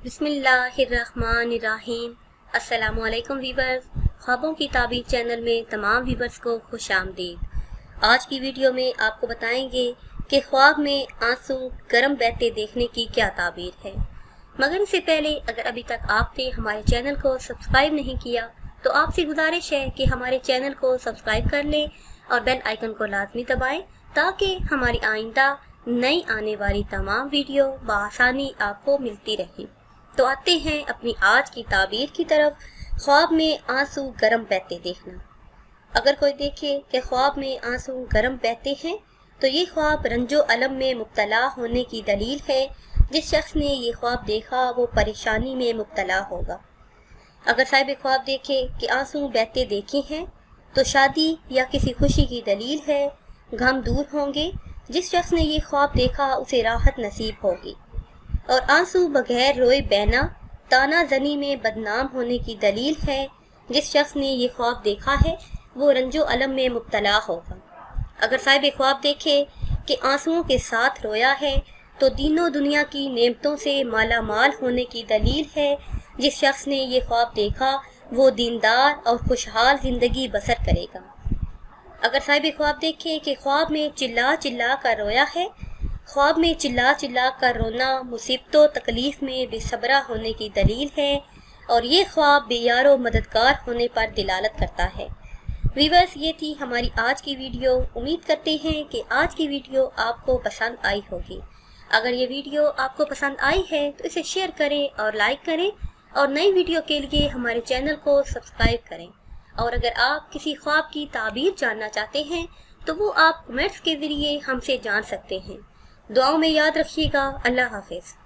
बिस्मिल्लाहिर्रहमानिर्रहीम। अस्सलाम वालेकुम वीवर्स। ख्वाबों की ताबीर चैनल में तमाम वीवर्स को खुश आमदीद। आज की वीडियो में आपको बताएंगे कि ख्वाब में आंसू गर्म बहते देखने की क्या ताबीर है। मगर इससे पहले अगर अभी तक आपने हमारे चैनल को सब्सक्राइब नहीं किया तो आपसे गुजारिश है कि हमारे चैनल को सब्सक्राइब कर लें और बेल आइकन को लाजमी दबाएं ताकि हमारी आइंदा नई आने वाली तमाम वीडियो बआसानी आपको मिलती रहें। तो आते हैं अपनी आज की ताबीर की तरफ। ख्वाब में आंसू गर्म बहते देखना। अगर कोई देखे कि ख्वाब में आंसू गर्म बहते हैं तो ये ख्वाब रंजो अलम में मुब्तला होने की दलील है। जिस शख्स ने ये ख्वाब देखा वो परेशानी में मुब्तला होगा। अगर साहिब ख्वाब देखे कि आंसू बहते देखे हैं तो शादी या किसी खुशी की दलील है। गम दूर होंगे। जिस शख्स ने ये ख्वाब देखा उसे राहत नसीब होगी। और आंसू बगैर रोए बहना ताना जनी में बदनाम होने की दलील है। जिस शख्स ने ये ख्वाब देखा है वो रंजो अलम में मुब्तला होगा। अगर साहिब ख्वाब देखे कि आंसुओं के साथ रोया है तो दीनों दुनिया की नेमतों से माला माल होने की दलील है। जिस शख्स ने ये ख्वाब देखा वो दीनदार और खुशहाल ज़िंदगी बसर करेगा। अगर साहिब ख्वाब देखे कि ख्वाब में चिल्ला चिल्ला कर रोया है, ख्वाब में चिल्ला चिल्ला कर रोना मुसीबतों तकलीफ में बेसब्रा होने की दलील है और ये ख्वाब बेयारो मददगार होने पर दिलालत करता है। वीवर्स, ये थी हमारी आज की वीडियो। उम्मीद करते हैं कि आज की वीडियो आपको पसंद आई होगी। अगर ये वीडियो आपको पसंद आई है तो इसे शेयर करें और लाइक करें और नई वीडियो के लिए हमारे चैनल को सब्सक्राइब करें। और अगर आप किसी ख्वाब की ताबीर जानना चाहते हैं तो वो आप कमेंट्स के ज़रिए हमसे जान सकते हैं। दुआओं में याद रखिएगा। अल्लाह हाफिज़।